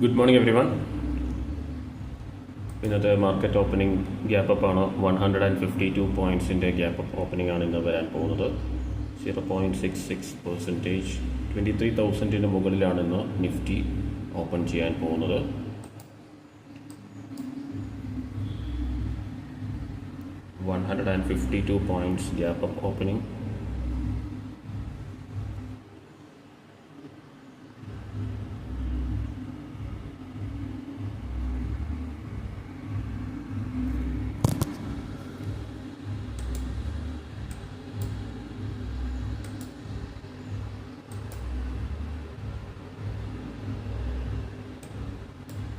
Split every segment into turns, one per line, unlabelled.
Good morning everyone. ഇന്നത്തെ market opening gap up ആണ്. 152 പോയിൻറ്റ്സിൻ്റെ gap up opening ആണ് ഇന്ന് വരാൻ പോകുന്നത്. 0.66%. 23,000 മുകളിലാണ് ഇന്ന് നിഫ്റ്റി ഓപ്പൺ ചെയ്യാൻ പോകുന്നത്. $152 പോയിൻറ്റ്സ് ഗ്യാപ്പ് അപ്പ് ഓപ്പണിംഗ്.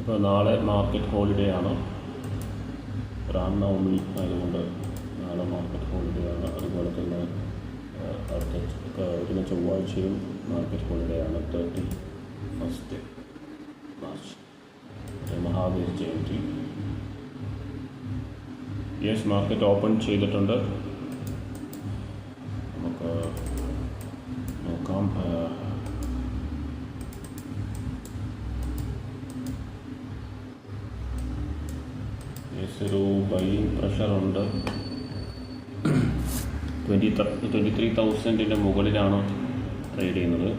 ഇപ്പോൾ നാളെ മാർക്കറ്റ് ഹോളിഡേ ആണ്. രാംനവമി ആയതുകൊണ്ട് നാളെ മാർക്കറ്റ് ഹോളിഡേ ആണ്. അതുപോലെ തന്നെ അടുത്ത ചൊവ്വാഴ്ചയും മാർക്കറ്റ് ഹോളിഡേ ആണ്. 31 March Mahavir Jayanti. Yes, market open ചെയ്തിട്ടുണ്ട്. നമുക്ക് നോക്കാം. ഒരു ബൈയിങ് പ്രഷറുണ്ട്. 23,000 മുകളിലാണ് ട്രേഡ് ചെയ്യുന്നത്.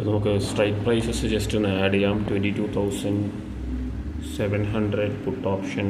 നമുക്ക് സ്ട്രൈക്ക് പ്രൈസസ് ജസ്റ്റ് ഒന്ന് ആഡ് ചെയ്യാം. 22,700 പുട്ട് ഓപ്ഷൻ,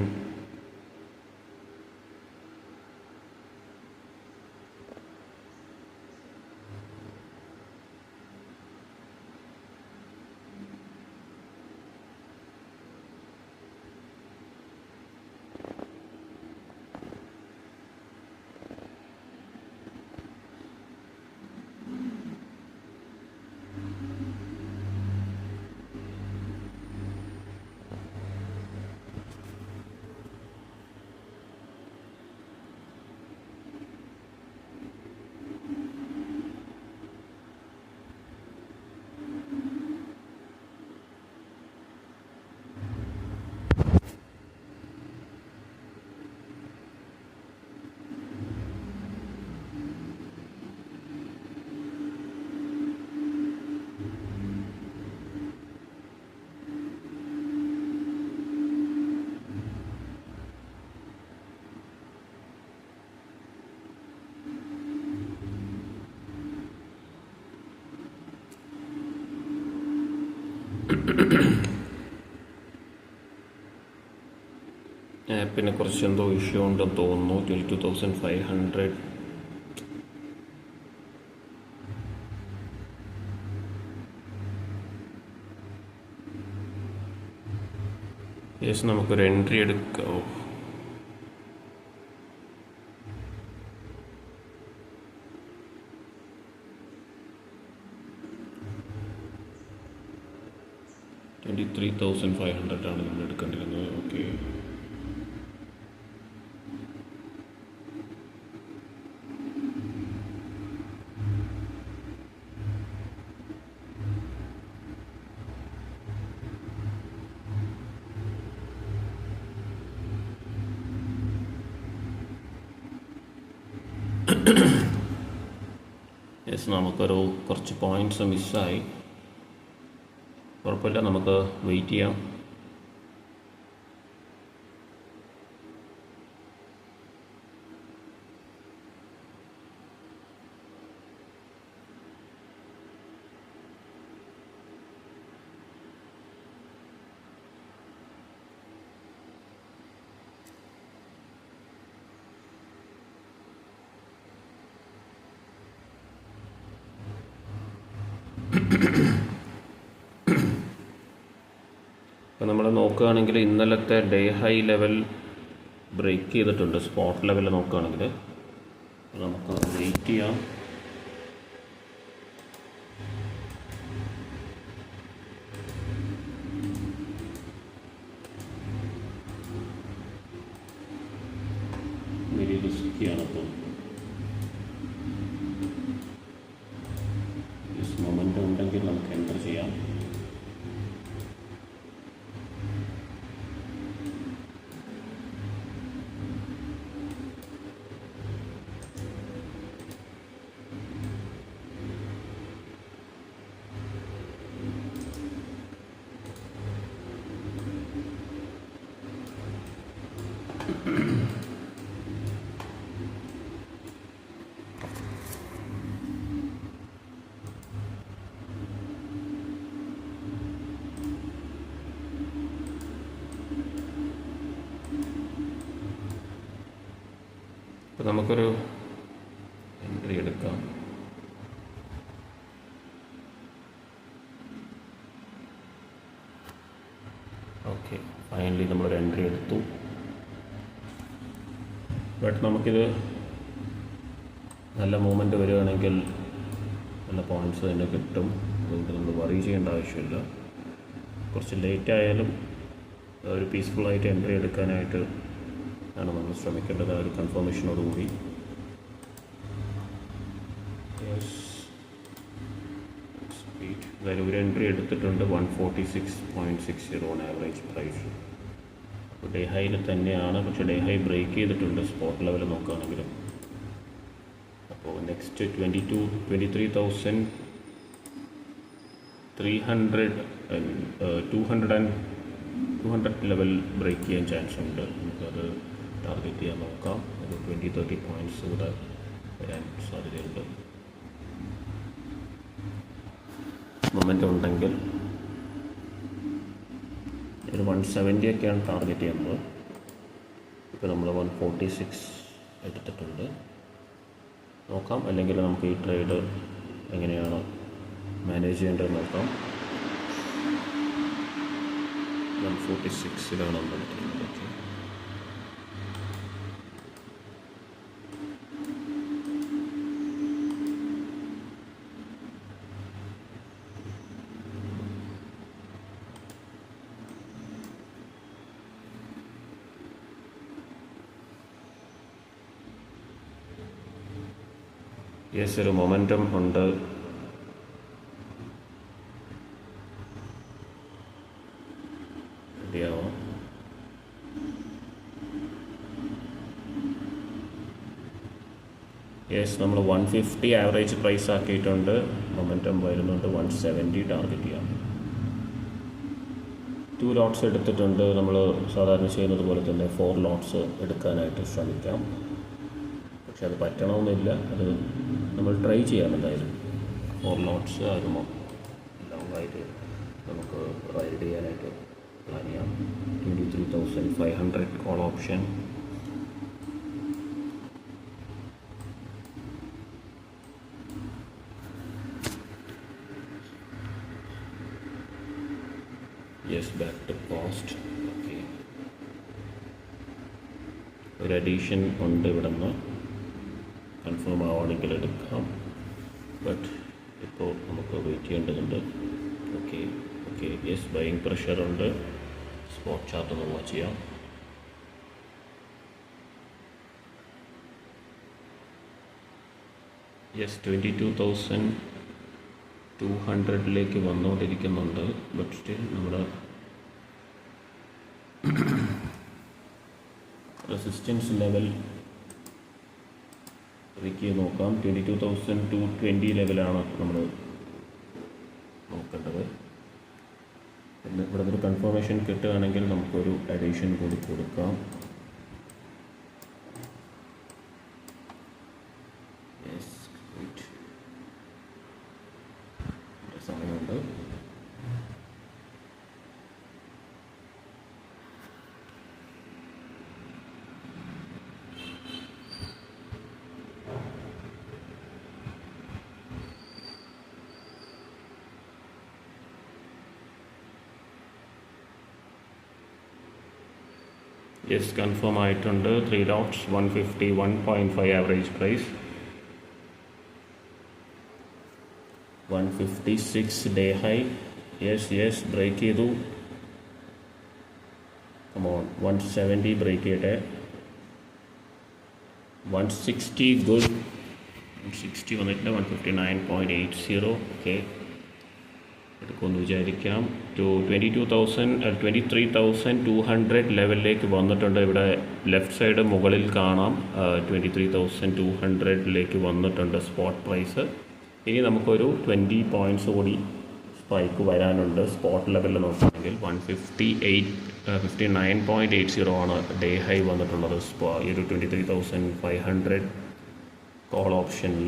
ആപ്പിനെ കുറച്ച് എന്തോ ഇഷ്യൂ ഉണ്ടെന്ന് തോന്നുന്നു. 22,500 യെസ്, നമുക്കൊരു എൻട്രി എടുക്കാം. $23,500 ആണ് നമ്മൾ എടുക്കേണ്ടിരുന്നത്. ഓക്കെ, യെസ്, നമുക്കൊരു കുറച്ച് പോയിൻറ്റ്സ് മിസ്സായി. കുഴപ്പമില്ല, നമുക്ക് വെയിറ്റ് ചെയ്യാം. അപ്പോൾ നമ്മൾ നോക്കുകയാണെങ്കിൽ ഇന്നലത്തെ ഡേ ഹൈ ലെവൽ ബ്രേക്ക് ചെയ്തിട്ടുണ്ട്. സ്പോട്ട് ലെവൽ നോക്കുകയാണെങ്കിൽ നമുക്ക് വെയിറ്റ് ചെയ്യാം. വെരി റിസ്ക്കിയാണ്. അപ്പോൾ മൊമെൻ്റ് ഉണ്ടെങ്കിൽ നമുക്ക് എൻ്റർ ചെയ്യാം. അപ്പോൾ നമുക്കൊരു എൻട്രി എടുക്കാം. ഓക്കെ, ഫൈനലി നമ്മളൊരു എൻട്രി എടുത്തു. ബട്ട് നമുക്കിത് നല്ല മൂവ്മെൻറ്റ് വരികയാണെങ്കിൽ നല്ല പോയിൻറ്റ്സ് തന്നെ കിട്ടും. അതുകൊണ്ട് നമ്മൾ വറി ചെയ്യേണ്ട ആവശ്യമില്ല. കുറച്ച് ലേറ്റ് ആയാലും ഒരു പീസ്ഫുള്ളായിട്ട് എൻട്രി എടുക്കാനായിട്ട് ആണ് നമ്മൾ ശ്രമിക്കേണ്ടത്. ആ ഒരു കൺഫർമേഷനോടുകൂടി. അതായത് ഒരു എൻട്രി എടുത്തിട്ടുണ്ട് 146.60 ഓൺ ആവറേജ് പ്രൈസ്. അപ്പോൾ ഡേ ഹൈയിൽ തന്നെയാണ്, പക്ഷേ ഡേ ഹൈ ബ്രേക്ക് ചെയ്തിട്ടുണ്ട് സ്പോട്ട് ലെവൽ നോക്കുകയാണെങ്കിലും. അപ്പോൾ നെക്സ്റ്റ് 200 ലെവൽ ബ്രേക്ക് ചെയ്യാൻ ചാൻസ് ഉണ്ട്. നമുക്കത് ടാർഗറ്റ് ചെയ്യാൻ നോക്കാം. ഒരു 20-30 പോയിൻറ്റ്സ് കൂടെ വരാൻ സാധ്യതയുണ്ട്. മൊമെൻ്റ് ഉണ്ടെങ്കിൽ ഒരു 170 ഒക്കെയാണ് ടാർഗറ്റ് ചെയ്യുന്നത്. ഇപ്പോൾ നമ്മൾ 146 എടുത്തിട്ടുണ്ട്. നോക്കാം, അല്ലെങ്കിൽ നമുക്ക് ഈ ട്രേഡ് എങ്ങനെയാണ് മാനേജ് ചെയ്യേണ്ടത് നോക്കാം. 146 നമ്മൾ എടുത്തിട്ടുള്ളത്. ഓക്കെ, യെസ്, ഒരു മൊമെൻറ്റം ഉണ്ട്. റെഡിയാവാം. യെസ്, നമ്മൾ 150 ആവറേജ് പ്രൈസ് ആക്കിയിട്ടുണ്ട്. മൊമെൻറ്റം വരുന്നുണ്ട്. 170 ടാർഗറ്റ് ചെയ്യാം. 2 ലോട്ട്സ് എടുത്തിട്ടുണ്ട്. നമ്മൾ സാധാരണ ചെയ്യുന്നത് പോലെ തന്നെ 4 ലോട്ട്സ് എടുക്കാനായിട്ട് ശ്രമിക്കാം. പക്ഷെ അത് പറ്റണമെന്നില്ല. അത് നമ്മൾ ട്രൈ ചെയ്യാം. എന്തായാലും 4 ലോട്ട്സ് ആകുമ്പോൾ ലോങ്ങായിട്ട് നമുക്ക് റൈഡ് ചെയ്യാനായിട്ട് പ്ലാൻ ചെയ്യാം. 23,500 call option. Yes, back to cost. Okay, ഒരു അഡീഷൻ ഉണ്ട്. ഇവിടെ നിന്ന് കൺഫേം ആവുകയാണെങ്കിൽ എടുക്കാം. ബട്ട് ഇപ്പോൾ നമുക്ക് വെയിറ്റ് ചെയ്യേണ്ടതുണ്ട്. ഓക്കെ, യെസ്, ബൈയിങ് പ്രഷറുണ്ട്. സ്പോട്ട് ചാർട്ട് ഒന്ന് വാച്ച് ചെയ്യാം. യെസ്, 22,200 വന്നുകൊണ്ടിരിക്കുന്നുണ്ട്. ബട്ട് സ്റ്റിൽ നമ്മുടെ റെസിസ്റ്റൻസ് ലെവൽ ചെക്ക് ചെയ്ത് നോക്കാം. 22,220 ലെവലാണ് നമ്മൾ നോക്കേണ്ടത്. പിന്നെ ഇവിടെ ഒരു കൺഫർമേഷൻ കിട്ടുകയാണെങ്കിൽ നമുക്കൊരു അഡീഷൻ കൂടി കൊടുക്കാം. സമയമുണ്ട്. യെസ് കൺഫേം ആയിട്ടുണ്ട്. 3 lots 150 1.5 average price. 156 day high. Yes break ചെയ്തു. കമോൺ 170 ബ്രേക്ക് ചെയ്യട്ടെ. 160 ഗുഡ്. 160 വന്നിട്ടില്ല. 159.80 ഓക്കെ എടുക്കുമെന്ന് വിചാരിക്കാം. 23,200 ലെവലിലേക്ക് വന്നിട്ടുണ്ട്. ഇവിടെ ലെഫ്റ്റ് സൈഡ് മുകളിൽ കാണാം 23,200 വന്നിട്ടുണ്ട് സ്പോട്ട് പ്രൈസ്. ഇനി നമുക്കൊരു 20 പോയിൻറ്റ്സ് കൂടി സ്പൈക്ക് വരാനുണ്ട്. സ്പോട്ട് ലെവലിൽ നോക്കുകയാണെങ്കിൽ 159.80 ആണ് ഡേ ഹൈ വന്നിട്ടുള്ളത്. ഈ ഒരു 23,500 കോൾ ഓപ്ഷനിൽ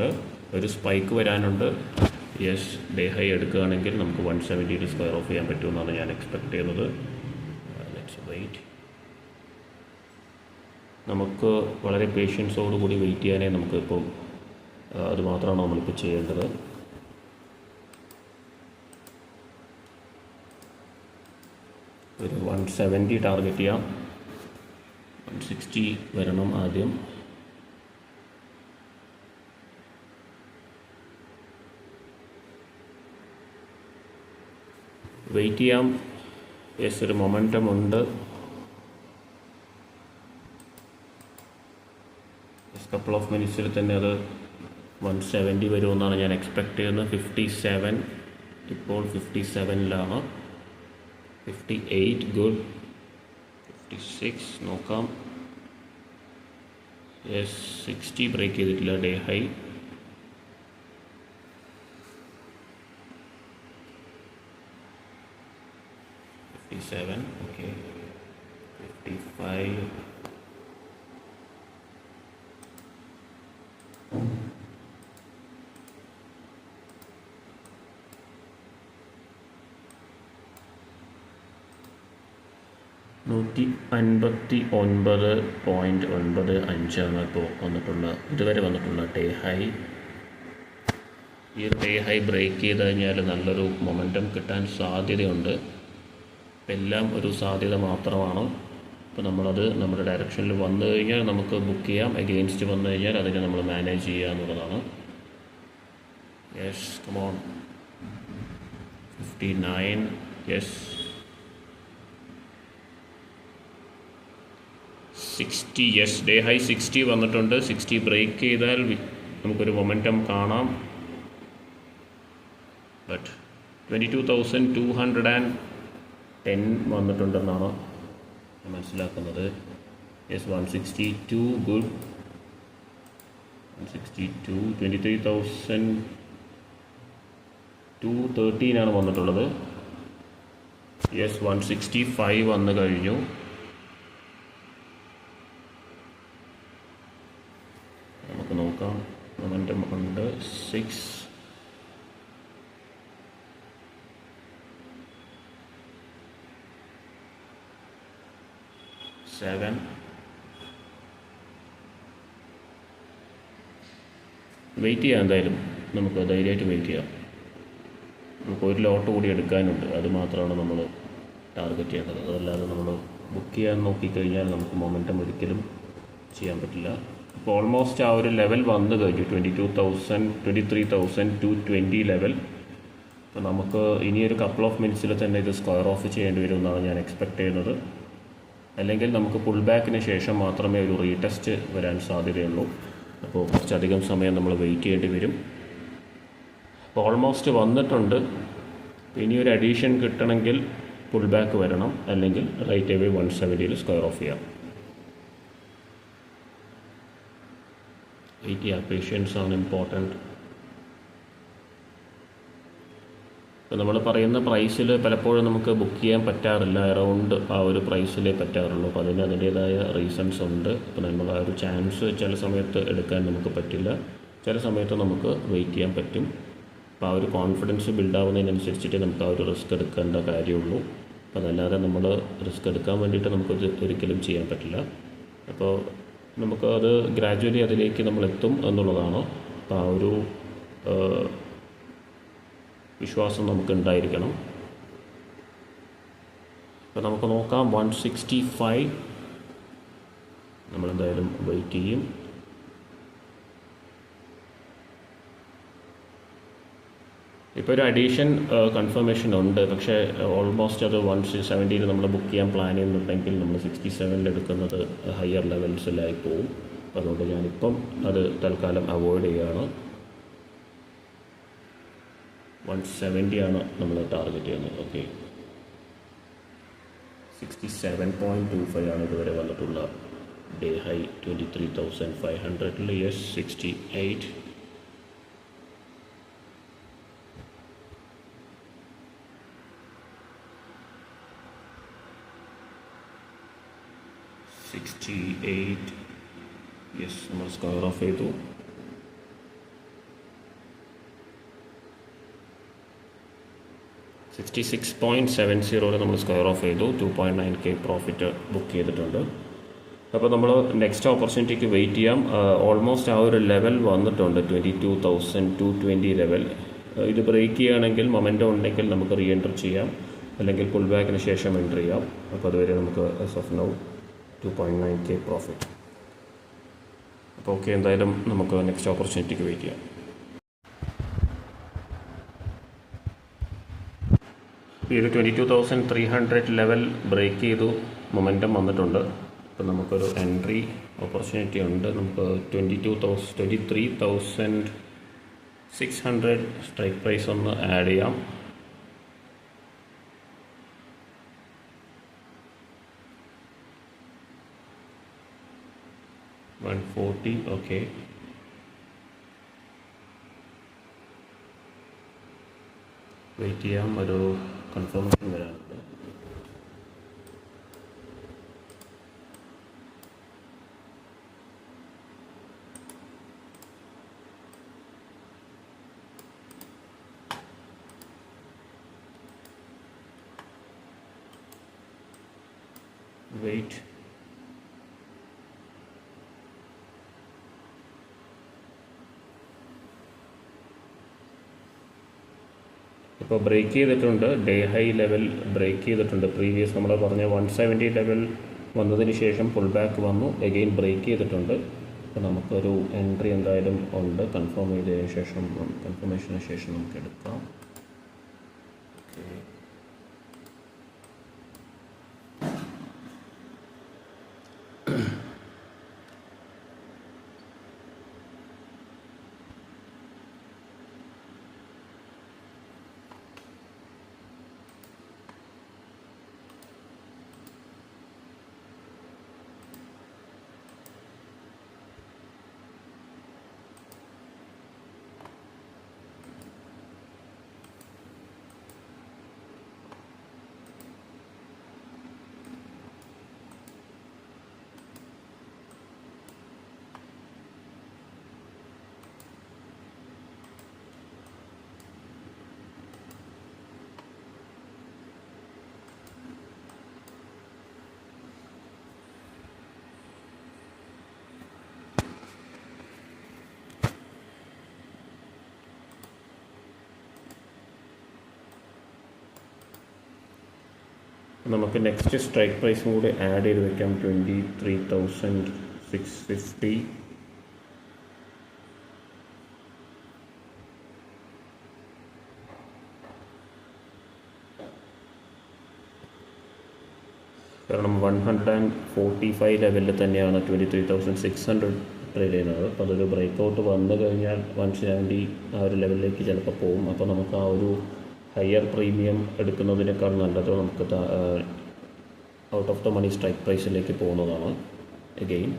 ഒരു സ്പൈക്ക് വരാനുണ്ട്. യെസ് ഡേ ഹൈ എടുക്കുകയാണെങ്കിൽ നമുക്ക് 170 സ്ക്വയർ ഓഫ് ചെയ്യാൻ പറ്റുമെന്നാണ് ഞാൻ എക്സ്പെക്ട് ചെയ്യുന്നത്. Let's wait. നമുക്ക് വളരെ പേഷ്യൻസോടുകൂടി വെയിറ്റ് ചെയ്യാനേ നമുക്കിപ്പോൾ അതുമാത്രമാണ് നമ്മളിപ്പോൾ ചെയ്യേണ്ടത്. ഒരു 170 ടാർഗറ്റ് ചെയ്യാം. 160 വരണം ആദ്യം. വെയിറ്റ് ചെയ്യാം. യെസ് ഒരു മൊമെൻറ്റം ഉണ്ട്. കപ്പിൾ ഓഫ് മിനിറ്റ്സിൽ തന്നെ അത് 170 വരുമെന്നാണ് ഞാൻ എക്സ്പെക്ട് ചെയ്യുന്നത്. 57 ഇപ്പോൾ 57ലാണ്. 58 ഗുഡ്. 56 നോക്കാം. യെസ് 60 ബ്രേക്ക് ചെയ്തിട്ടില്ല ഡേ ഹൈ. 57 ഓക്കെ. 55 159.95 ഇപ്പോൾ ഇതുവരെ വന്നിട്ടുള്ള ഡേ ഹൈ. ഈ ഒരു ഡേ ഹൈ ബ്രേക്ക് ചെയ്ത് കഴിഞ്ഞാൽ നല്ലൊരു മൊമെൻറ്റം കിട്ടാൻ സാധ്യതയുണ്ട്. എല്ലാം ഒരു സാധ്യത മാത്രമാണ്. ഇപ്പോൾ നമ്മളത് നമ്മുടെ ഡയറക്ഷനിൽ വന്നു കഴിഞ്ഞാൽ നമുക്ക് ബുക്ക് ചെയ്യാം. എഗെയിൻസ്റ്റ് വന്നു കഴിഞ്ഞാൽ അതിനെ നമ്മൾ മാനേജ് ചെയ്യുക എന്നുള്ളതാണ്. Yes come on 59. Yes 60. Yes day high 60 വന്നിട്ടുണ്ട്. 60 ബ്രേക്ക് ചെയ്താൽ നമുക്കൊരു മൊമെൻറ്റം കാണാം. ബട്ട് 22,210 വന്നിട്ടുണ്ടെന്നാണ് മനസ്സിലാക്കുന്നത്. Yes 162 good. 162 23,213 വന്നിട്ടുള്ളത്. യെസ് 165 വന്നു കഴിഞ്ഞു. നമുക്ക് നോക്കാം. മൊമെൻറ്റം ഉണ്ട്. 6 7 വെയിറ്റ് ചെയ്യാം. എന്തായാലും നമുക്ക് ധൈര്യമായിട്ട് വെയിറ്റ് ചെയ്യാം. നമുക്ക് ഒരു ലോട്ട് കൂടി എടുക്കാനുണ്ട്. അത് മാത്രമാണ് നമ്മൾ ടാർഗറ്റ് ചെയ്യേണ്ടത്. അതല്ലാതെ നമ്മൾ ബുക്ക് ചെയ്യാൻ നോക്കിക്കഴിഞ്ഞാൽ നമുക്ക് മൊമെൻറ്റം ഒരിക്കലും ചെയ്യാൻ പറ്റില്ല. ഇപ്പോൾ ഓൾമോസ്റ്റ് ആ ഒരു ലെവൽ വന്നു കഴിഞ്ഞു. 23,220 ലെവൽ. അപ്പോൾ നമുക്ക് ഇനിയൊരു കപ്പിൾ ഓഫ് മിനിറ്റ്സിൽ തന്നെ ഇത് സ്ക്വയർ ഓഫ് ചെയ്യേണ്ടി വരുമെന്നാണ് ഞാൻ എക്സ്പെക്ട് ചെയ്യുന്നത്. അല്ലെങ്കിൽ നമുക്ക് പുൾ ബാക്കിന് ശേഷം മാത്രമേ ഒരു റീടെസ്റ്റ് വരാൻ സാധ്യതയുള്ളൂ. അപ്പോൾ കുറച്ചധികം സമയം നമ്മൾ വെയിറ്റ് ചെയ്യേണ്ടി വരും. അപ്പോൾ ഓൾമോസ്റ്റ് വന്നിട്ടുണ്ട്. ഇനിയൊരു അഡീഷൻ കിട്ടണമെങ്കിൽ പുൾ ബാക്ക് വരണം. അല്ലെങ്കിൽ റൈറ്റ് അവേ 170 സ്ക്വയർ ഓഫ് ചെയ്യാം. വെയിറ്റ് ചെയ്യാം. പേഷ്യൻസ് ആണ് ഇമ്പോർട്ടൻറ്റ്. ഇപ്പോൾ നമ്മൾ പറയുന്ന പ്രൈസിൽ പലപ്പോഴും നമുക്ക് ബുക്ക് ചെയ്യാൻ പറ്റാറില്ല. അറൗണ്ട് ആ ഒരു പ്രൈസിലേ പറ്റാറുള്ളൂ. അപ്പോൾ അതിന് അതിൻ്റേതായ റീസൺസ് ഉണ്ട്. ഇപ്പോൾ നമ്മൾ ആ ഒരു ചാൻസ് ചില സമയത്ത് എടുക്കാൻ നമുക്ക് പറ്റില്ല. ചില സമയത്ത് നമുക്ക് വെയിറ്റ് ചെയ്യാൻ പറ്റും. അപ്പോൾ ആ ഒരു കോൺഫിഡൻസ് ബിൽഡാവുന്നതിനനുസരിച്ചിട്ട് നമുക്ക് ആ ഒരു റിസ്ക് എടുക്കേണ്ട കാര്യമുള്ളൂ. അപ്പോൾ അതല്ലാതെ നമ്മൾ റിസ്ക് എടുക്കാൻ വേണ്ടിയിട്ട് നമുക്കത് ഒരിക്കലും ചെയ്യാൻ പറ്റില്ല. അപ്പോൾ നമുക്കത് ഗ്രാജുവലി അതിലേക്ക് നമ്മളെത്തും എന്നുള്ളതാണ്. അപ്പോൾ ആ ഒരു വിശ്വാസം നമുക്കുണ്ടായിരിക്കണം. അപ്പോൾ നമുക്ക് നോക്കാം. 165 നമ്മളെന്തായാലും വെയിറ്റ് ചെയ്യും. ഇപ്പോൾ ഒരു അഡീഷൻ കൺഫർമേഷൻ ഉണ്ട്, പക്ഷേ ഓൾമോസ്റ്റ് അത് 170 നമ്മൾ ബുക്ക് ചെയ്യാൻ പ്ലാൻ ചെയ്യുന്നുണ്ടെങ്കിൽ നമ്മൾ 67 എടുക്കുന്നത് ഹയർ ലെവൽസിലായി പോവും. അപ്പോൾ അതുകൊണ്ട് ഞാനിപ്പം അത് തൽക്കാലം അവോയ്ഡ് ചെയ്യുകയാണ്. 170 ആണ് നമ്മൾ ടാർഗറ്റ് ചെയ്യുന്നത്. ഓക്കെ, 67.25 ആണ് ഇതുവരെ വന്നിട്ടുള്ള ഡേ ഹൈ. 23,500. യെസ്, 68. യെസ്, നമ്മൾ സ്ക്വയർ ഓഫ് ചെയ്തു. $66.70 നമ്മൾ സ്ക്വയർ ഓഫ് ചെയ്തു. 2.9K പ്രോഫിറ്റ് ബുക്ക് ചെയ്തിട്ടുണ്ട്. അപ്പോൾ നമ്മൾ നെക്സ്റ്റ് ഓപ്പർച്യൂണിറ്റിക്ക് വെയിറ്റ് ചെയ്യാം. ഓൾമോസ്റ്റ് ആ ഒരു ലെവൽ വന്നിട്ടുണ്ട്, 22,220 ലെവൽ. ഇത് ബ്രേക്ക് ചെയ്യുകയാണെങ്കിൽ മൊമെൻറ്റം ഉണ്ടെങ്കിൽ നമുക്ക് റീ എൻറ്റർ ചെയ്യാം, അല്ലെങ്കിൽ പുൾ ബാക്കിന് ശേഷം എൻറ്റർ ചെയ്യാം. അപ്പോൾ അതുവരെ നമുക്ക് as of now 2.9K profit. അപ്പോൾ ഓക്കെ, എന്തായാലും നമുക്ക് നെക്സ്റ്റ് ഓപ്പർച്യൂണിറ്റിക്ക് വെയിറ്റ് ചെയ്യാം. ഇത് 22,300 ലെവൽ ബ്രേക്ക് ചെയ്തു, മൊമെൻറ്റം വന്നിട്ടുണ്ട്. അപ്പോൾ നമുക്കൊരു എൻട്രി ഓപ്പർച്യൂണിറ്റി ഉണ്ട്. നമുക്ക് 23,600 സ്ട്രൈക്ക് പ്രൈസ് ഒന്ന് ആഡ് ചെയ്യാം. $140. ഓക്കെ, വെയിറ്റ് ചെയ്യാം, ഒരു കൺഫർമേഷൻ വരാനുണ്ട്. വെയിറ്റ്. ഇപ്പോൾ ബ്രേക്ക് ചെയ്തിട്ടുണ്ട്, ഡേ ഹൈ ലെവൽ ബ്രേക്ക് ചെയ്തിട്ടുണ്ട്. പ്രീവിയസ് നമ്മൾ പറഞ്ഞ 170 ലെവൽ വന്നതിന് ശേഷം പുൾ ബാക്ക് വന്നു, എഗെയിൻ ബ്രേക്ക് ചെയ്തിട്ടുണ്ട്. അപ്പോൾ നമുക്കൊരു എൻട്രി എന്തായാലും ഉണ്ട്. കൺഫർമേഷന് ശേഷം നമുക്ക് എടുക്കാം. നമുക്ക് നെക്സ്റ്റ് സ്ട്രൈക്ക് പ്രൈസും കൂടി ആഡ് ചെയ്ത് വയ്ക്കാം. 23,650. കാരണം 145 ലെവലിൽ തന്നെയാണ് 23,600 ട്രേഡ് ചെയ്യുന്നത്. അപ്പോൾ അതൊരു ബ്രേക്ക് ഔട്ട് വന്നു കഴിഞ്ഞാൽ 170 ആ ഒരു ലെവലിലേക്ക് ചിലപ്പോൾ പോകും. അപ്പോൾ നമുക്ക് ആ ഒരു ഹയർ പ്രീമിയം എടുക്കുന്നതിനേക്കാൾ നല്ലത് നമുക്ക് out of the money strike പ്രൈസിലേക്ക് പോകുന്നതാണ്. എഗെയിൻ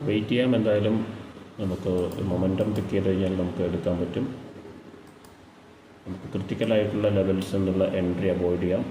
വെയിറ്റ് ചെയ്യാം. എന്തായാലും നമുക്ക് മൊമെൻറ്റം പിക്ക് ചെയ്ത് കഴിഞ്ഞാൽ നമുക്ക് എടുക്കാൻ പറ്റും. നമുക്ക് ക്രിട്ടിക്കലായിട്ടുള്ള ലെവൽസ് എന്നുള്ള എൻട്രി അവോയ്ഡ് ചെയ്യാം.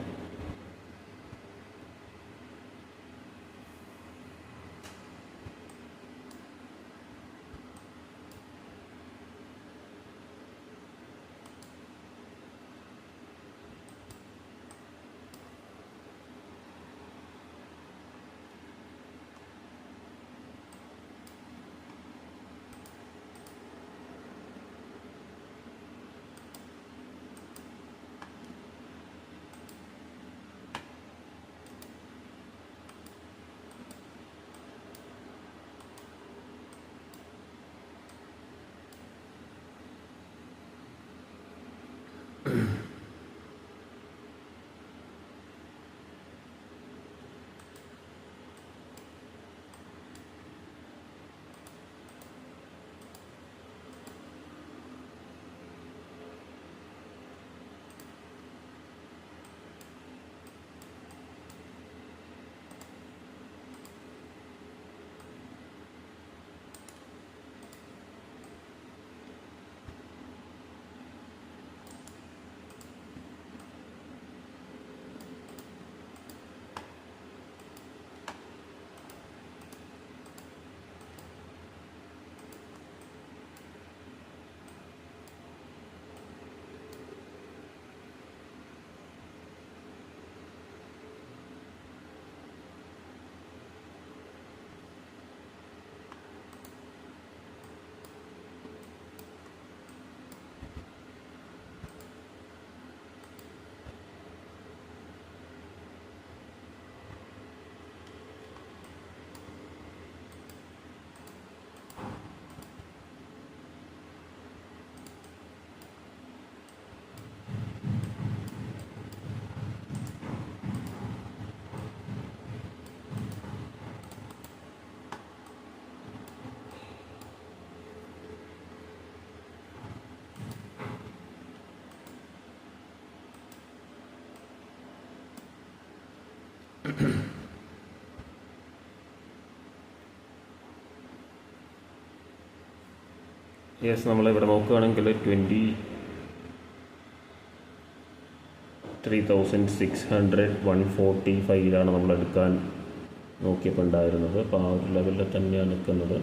യെസ്, നമ്മളിവിടെ നോക്കുകയാണെങ്കിൽ 23,600 145 നമ്മൾ എടുക്കാൻ നോക്കിയപ്പോൾ ഉണ്ടായിരുന്നത്. അപ്പോൾ ആ ഒരു ലെവലിൽ തന്നെയാണ് നിൽക്കുന്നത്.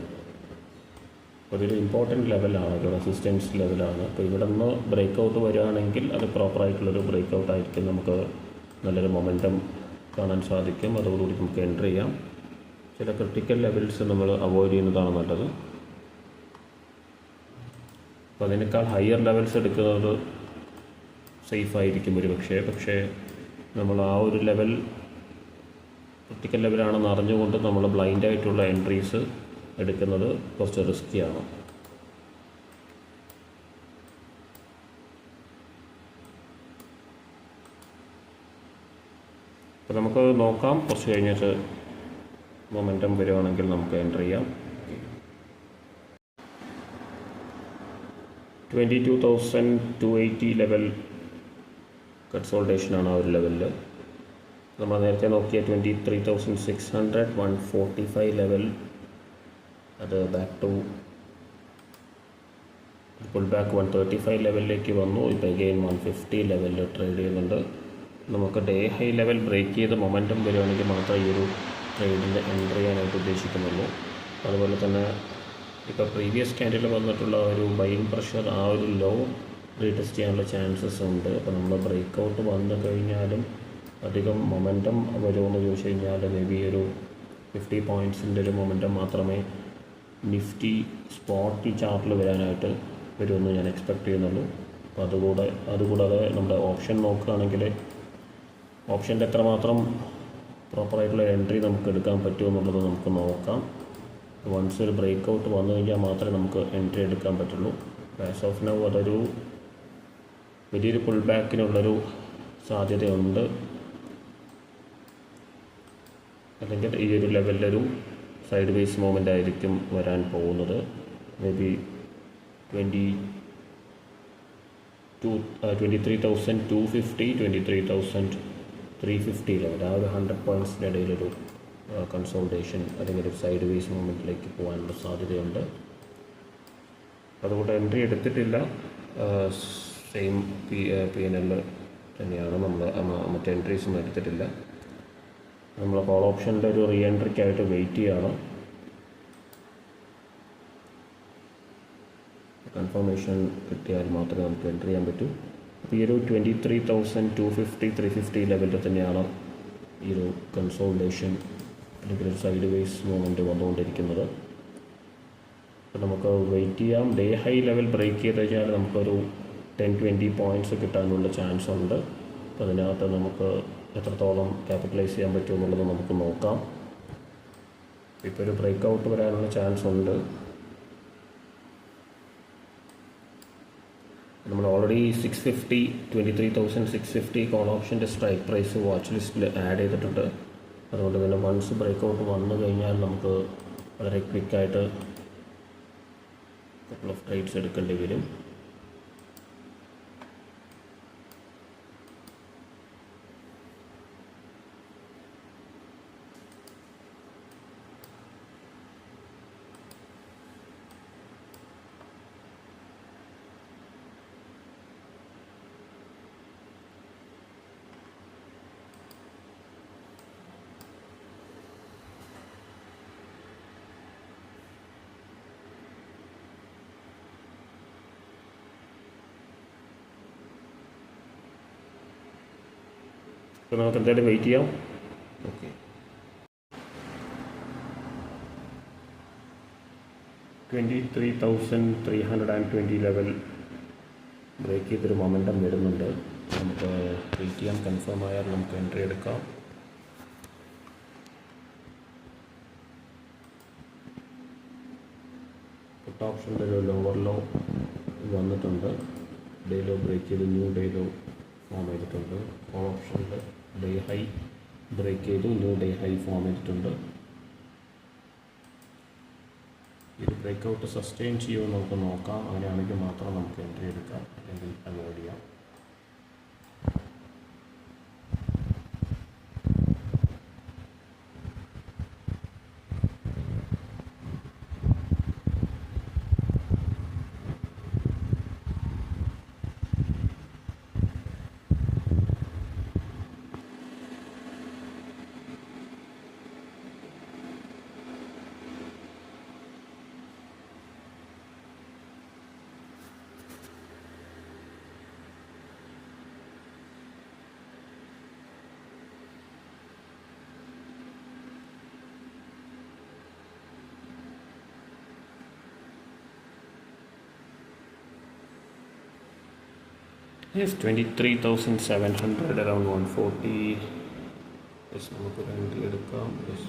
അപ്പോൾ ഇതൊരു ഇമ്പോർട്ടൻറ്റ് ലെവലാണ്, ഒരു റെസിസ്റ്റൻസ് ലെവലാണ്. അപ്പോൾ ഇവിടെ നിന്ന് ബ്രേക്ക് ഔട്ട് വരികയാണെങ്കിൽ അത് പ്രോപ്പറായിട്ടുള്ളൊരു ബ്രേക്ക് ഔട്ട് ആയിരിക്കും. നമുക്ക് നല്ലൊരു മൊമെൻറ്റം കാണാൻ സാധിക്കും. അതോടുകൂടി നമുക്ക് എൻ്റർ ചെയ്യാം. ചില ക്രിട്ടിക്കൽ ലെവൽസ് നമ്മൾ അവോയ്ഡ് ചെയ്യുന്നതാണ് നല്ലത്. അപ്പോൾ അതിനേക്കാൾ ഹയർ ലെവൽസ് എടുക്കുന്നത് സേഫായിരിക്കും പക്ഷേ നമ്മൾ ആ ഒരു ലെവൽ ക്രിട്ടിക്കൽ ലെവലാണെന്ന് അറിഞ്ഞുകൊണ്ട് നമ്മൾ ബ്ലൈൻഡായിട്ടുള്ള എൻട്രീസ് എടുക്കുന്നത് കുറച്ച് റിസ്ക്കിയാണ്. അപ്പോൾ നമുക്ക് നോക്കാം, കുറച്ച് കഴിഞ്ഞിട്ട് മൊമെൻറ്റം വരുവാണെങ്കിൽ നമുക്ക് എൻ്റർ ചെയ്യാം. 22,280 ലെവൽ കൺസോൾട്ടേഷനാണ് ആ ഒരു ലെവലിൽ. നമ്മൾ നേരത്തെ നോക്കിയ 23,600 145 ലെവൽ, അത് ബാക്ക് ടു പുൾ ബാക്ക് 135 ലെവലിലേക്ക് വന്നു. ഇപ്പോൾ അഗെയിൻ 150 ലെവലിൽ ട്രേഡ് ചെയ്യുന്നുണ്ട്. നമുക്ക് ഡേ ഹൈ ലെവൽ ബ്രേക്ക് ചെയ്ത് മൊമെൻറ്റം വരുവാണെങ്കിൽ മാത്രമേ ഈ ഒരു ട്രേഡിൽ എൻ്റർ ചെയ്യാനായിട്ട് ഉദ്ദേശിക്കുന്നുള്ളൂ. അതുപോലെ തന്നെ ഇപ്പോൾ പ്രീവിയസ് ക്യാൻഡിൽ വന്നിട്ടുള്ള ഒരു ബൈയിങ് പ്രഷർ, ആ ഒരു ലോ റീടെസ്റ്റ് ചെയ്യാനുള്ള ചാൻസസ് ഉണ്ട്. അപ്പോൾ നമ്മൾ ബ്രേക്ക് ഔട്ട് വന്നു കഴിഞ്ഞാലും അധികം മൊമെൻറ്റം വരുമെന്ന് ചോദിച്ചു കഴിഞ്ഞാൽ മേ ബി ഒരു 50 പോയിൻറ്റ്സിൻ്റെ ഒരു മൊമെൻറ്റം മാത്രമേ നിഫ്റ്റി സ്പോട്ട് ചാർട്ടിൽ വരാനായിട്ട് വരുമെന്ന് ഞാൻ എക്സ്പെക്റ്റ് ചെയ്യുന്നുള്ളൂ. അപ്പോൾ അതുകൂടാതെ നമ്മുടെ ഓപ്ഷൻ നോക്കുകയാണെങ്കിൽ ഓപ്ഷൻ്റെ എത്രമാത്രം പ്രോപ്പറായിട്ടുള്ള എൻട്രി നമുക്ക് എടുക്കാൻ പറ്റുമെന്നുള്ളത് നമുക്ക് നോക്കാം. വൺസ് ഒരു ബ്രേക്ക് ഔട്ട് വന്നു കഴിഞ്ഞാൽ മാത്രമേ നമുക്ക് എൻട്രി എടുക്കാൻ പറ്റുള്ളൂ. ആസ് ഓഫ് നൗ അതൊരു വലിയൊരു പുൾ ബാക്കിനുള്ളൊരു സാധ്യതയുണ്ട്. അല്ലെങ്കിൽ ഈ ഒരു ലെവലിലൊരു സൈഡ് വേസ് മൂവ്മെൻ്റ് ആയിരിക്കും വരാൻ പോകുന്നത്. മേ ബി 23,250 23,350 ലെവൽ, ആ ഒരു 100 പോയിൻറ്റ്സിൻ്റെ ഇടയിലൊരു കൺസോൾട്ടേഷൻ അല്ലെങ്കിൽ ഒരു സൈഡ് വേസ് മൂവ്മെൻറ്റിലേക്ക് പോകാനുള്ള സാധ്യതയുണ്ട്. അതുകൊണ്ട് എൻട്രി എടുത്തിട്ടില്ല, സെയിം PNL തന്നെയാണ്. നമ്മൾ മറ്റേ എൻട്രീസൊന്നും എടുത്തിട്ടില്ല. നമ്മൾ കോൾ ഓപ്ഷൻ്റെ ഒരു റീ എൻട്രിക്കായിട്ട് വെയിറ്റ് ചെയ്യണം. കൺഫർമേഷൻ കിട്ടിയാൽ മാത്രമേ നമുക്ക് എൻട്രി ചെയ്യാൻ പറ്റൂ. അപ്പോൾ ഈ ഒരു 23,250 350 ലെവലിൽ തന്നെയാണ് ഈ ഒരു കൺസോൾട്ടേഷൻ അല്ലെങ്കിൽ ഒരു സൈഡ് വേസ് മൂവ്മെൻറ്റ് വന്നുകൊണ്ടിരിക്കുന്നത്. അപ്പോൾ നമുക്ക് വെയിറ്റ് ചെയ്യാം. ഡേ ഹൈ ലെവൽ ബ്രേക്ക് ചെയ്ത് കഴിഞ്ഞാൽ നമുക്കൊരു 10-20 പോയിൻറ്റ്സ് കിട്ടാനുള്ള ചാൻസ് ഉണ്ട്. അപ്പോൾ അതിനകത്ത് നമുക്ക് എത്രത്തോളം ക്യാപിറ്റലൈസ് ചെയ്യാൻ പറ്റുമെന്നുള്ളത് നമുക്ക് നോക്കാം. ഇപ്പോൾ ഒരു ബ്രേക്ക് ഔട്ട് വരാനുള്ള ചാൻസ് ഉണ്ട്. നമ്മൾ ഓൾറെഡി 650 23,650 കോൾ ഓപ്ഷൻ്റെ സ്ട്രൈക്ക് പ്രൈസ് വാച്ച് ലിസ്റ്റിൽ ആഡ് ചെയ്തിട്ടുണ്ട്. അതുകൊണ്ട് തന്നെ വൺസ് ബ്രേക്ക് ഔട്ട് വന്നു കഴിഞ്ഞാൽ നമുക്ക് വളരെ ക്വിക്കായിട്ട് കപ്പിൾ ഓഫ് ട്രേഡ്സ് എടുക്കേണ്ടി വരും. അപ്പോൾ നമുക്ക് എന്തായാലും വെയിറ്റ് ചെയ്യാം. ഓക്കെ, 23,320 ലെവൽ ബ്രേക്ക് ചെയ്തൊരു മൊമെൻറ്റം വരുന്നുണ്ട്. നമുക്ക് വെയിറ്റ് ചെയ്യാം. കൺഫേം ആയാൽ നമുക്ക് എൻട്രി എടുക്കാം. പുട്ട് ഓപ്ഷൻ്റെ ഒരു ലോവർ ലോ വന്നിട്ടുണ്ട്. ഡേ ലോ ബ്രേക്ക് ചെയ്ത് ന്യൂ ഡേ ലോ ഫോം ചെയ്തിട്ടുണ്ട്. കോൾ ഓപ്ഷനിൽ ഡേ ഹൈ ബ്രേക്ക് ചെയ്തു ന്യൂ ഡേ ഹൈ ഫോം ചെയ്തിട്ടുണ്ട്. ഇത് ബ്രേക്ക് ഔട്ട് സസ്റ്റെയിൻ ചെയ്യുമോ നമുക്ക് നോക്കാം. അങ്ങനെയാണെങ്കിൽ മാത്രം നമുക്ക് എൻട്രി എടുക്കാം, അല്ലെങ്കിൽ അവോയ്ഡ് ചെയ്യാം. Yes 23,700 around 140. യെസ് നമുക്ക് രണ്ട് എടുക്കാം. യെസ്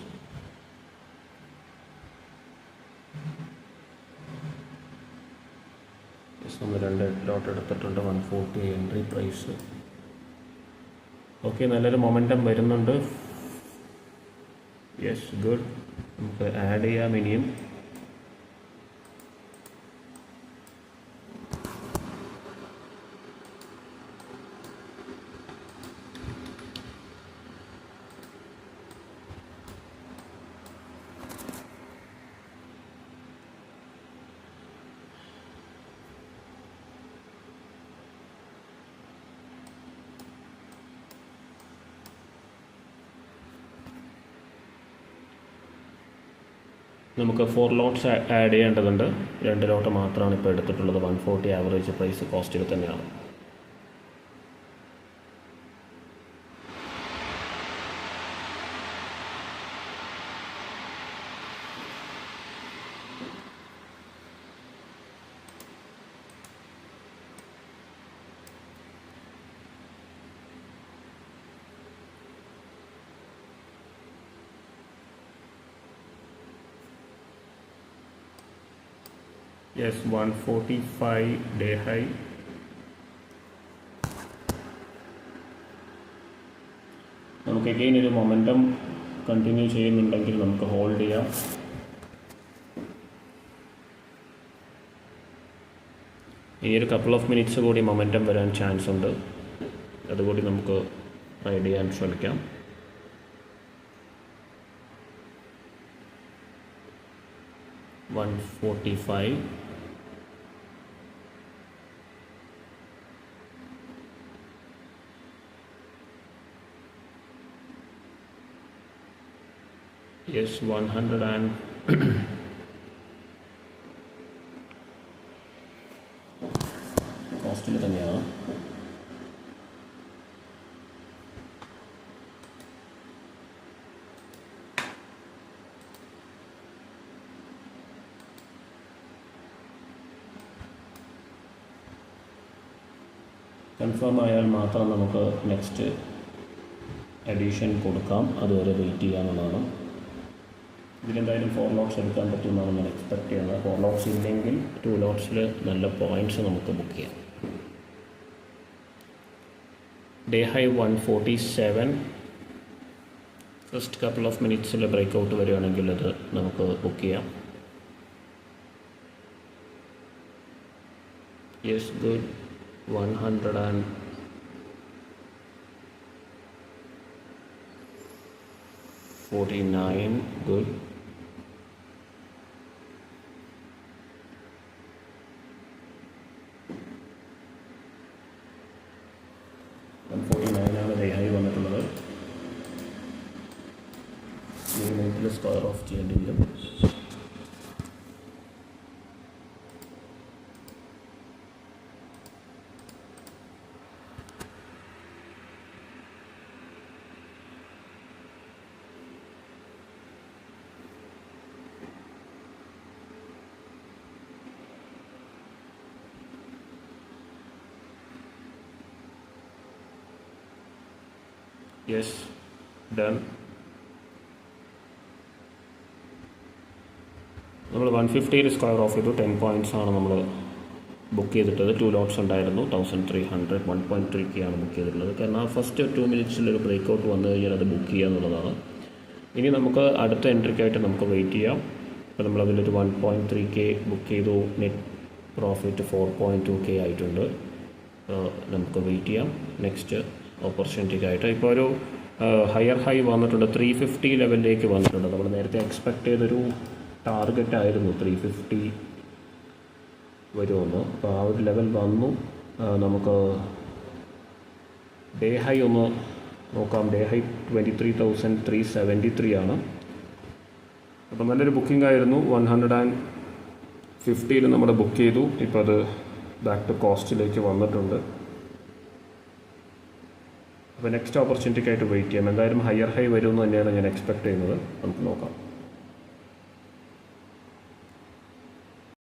നമ്മൾ രണ്ട് ലോട്ട് എടുത്തിട്ടുണ്ട്. 140 എൻട്രി പ്രൈസ്. ഓക്കെ, നല്ലൊരു മൊമെൻറ്റം വരുന്നുണ്ട്. Yes good. നമുക്ക് ആഡ് ചെയ്യാം ഇനിയും. നമുക്ക് 4 ലോട്ട്സ് ആഡ് ചെയ്യേണ്ടതുണ്ട്. 2 ലോട്ട് മാത്രമാണ് ഇപ്പോൾ എടുത്തിട്ടുള്ളത്. 140 ആവറേജ് പ്രൈസ് കോസ്റ്റിൽ തന്നെയാണ്. Yes 145 day high. നമുക്ക് അഗെയിൻ ഒരു മൊമെൻറ്റം കണ്ടിന്യൂ ചെയ്യുന്നുണ്ടെങ്കിൽ നമുക്ക് ഹോൾഡ് ചെയ്യാം. ഈ ഒരു കപ്പിൾ ഓഫ് മിനിറ്റ്സ് കൂടി മൊമെൻറ്റം വരാൻ ചാൻസ് ഉണ്ട്. അതുകൂടി നമുക്ക് റൈഡ് ചെയ്യാൻ ശ്രമിക്കാം. $145. Yes, 100 and കോസ്റ്റിൽ തന്നെയാണ്. കൺഫേം ആയാൽ മാത്രം നമുക്ക് നെക്സ്റ്റ് എഡിഷൻ കൊടുക്കാം. അതുവരെ വെയിറ്റ് ചെയ്യാമെന്നാണ്. ഇതിലെന്തായാലും 4 ലോട്ട്സ് എടുക്കാൻ പറ്റുമെന്നാണ് ഞാൻ എക്സ്പെക്ട് ചെയ്യുന്നത്. 4 ലോട്ട്സ് ഇല്ലെങ്കിൽ 2 ലോട്ട്സിൽ നല്ല പോയിൻറ്റ്സ് നമുക്ക് ബുക്ക് ചെയ്യാം. Day high 147. First couple of മിനിറ്റ്സിൽ ബ്രേക്ക് ഔട്ട് വരികയാണെങ്കിൽ അത് നമുക്ക് ബുക്ക് ചെയ്യാം. Yes good. 149. Good. ആണ് ഡേ ഹൈ വന്നിട്ടുള്ളത്. ഈ മിനിറ്റിൽ സ്ക്വയർ ഓഫ് ചെയ്യേണ്ടി വരും. Yes done. നമ്മൾ 150 സ്ക്വയർ ഓഫ് ചെയ്തു. 10 പോയിൻറ്റ്സ് ആണ് നമ്മൾ ബുക്ക് ചെയ്തിട്ടത്. 2 ലോട്ട്സ് ഉണ്ടായിരുന്നു. 1300 1.3K ആണ് ബുക്ക് ചെയ്തിട്ടുള്ളത്. കാരണം ഫസ്റ്റ് 2 മിനിറ്റ്സിലൊരു ബ്രേക്ക് ഔട്ട് വന്നു കഴിഞ്ഞാൽ അത് ബുക്ക് ചെയ്യുക എന്നുള്ളതാണ്. ഇനി നമുക്ക് അടുത്ത എൻട്രിക്കായിട്ട് നമുക്ക് വെയിറ്റ് ചെയ്യാം. അപ്പോൾ നമ്മളതിലൊരു 1.3K ബുക്ക് ചെയ്തു. നെറ്റ് പ്രോഫിറ്റ് 4.2K ആയിട്ടുണ്ട്. നമുക്ക് വെയിറ്റ് ചെയ്യാം നെക്സ്റ്റ് ഓപ്പർച്യൂണിറ്റിക്കായിട്ട്. ഇപ്പോൾ ഒരു ഹയർ ഹൈ വന്നിട്ടുണ്ട്. 350 ലെവലിലേക്ക് വന്നിട്ടുണ്ട്. നമ്മൾ നേരത്തെ എക്സ്പെക്ട് ചെയ്തൊരു ടാർഗറ്റ് ആയിരുന്നു 350 വരുമെന്ന്. അപ്പോൾ ആ ഒരു ലെവൽ വന്നു. നമുക്ക് ഡേ ഹൈ ഒന്ന് നോക്കാം. ഡേ ഹൈ 23,373 ആണ്. അപ്പോൾ നല്ലൊരു ബുക്കിംഗ് ആയിരുന്നു. 150 നമ്മൾ ബുക്ക് ചെയ്തു. ഇപ്പോൾ അത് ബാക്ക് ടു കോസ്റ്റിലേക്ക് വന്നിട്ടുണ്ട്. അപ്പോൾ നെക്സ്റ്റ് ഓപ്പർച്യൂണിറ്റിക്കായിട്ട് വെയിറ്റ് ചെയ്യാം. എന്തായാലും ഹയർ ഹൈ വരുമെന്ന് തന്നെയാണ് ഞാൻ എക്സ്പെക്ട് ചെയ്യുന്നത്. നമുക്ക് നോക്കാം.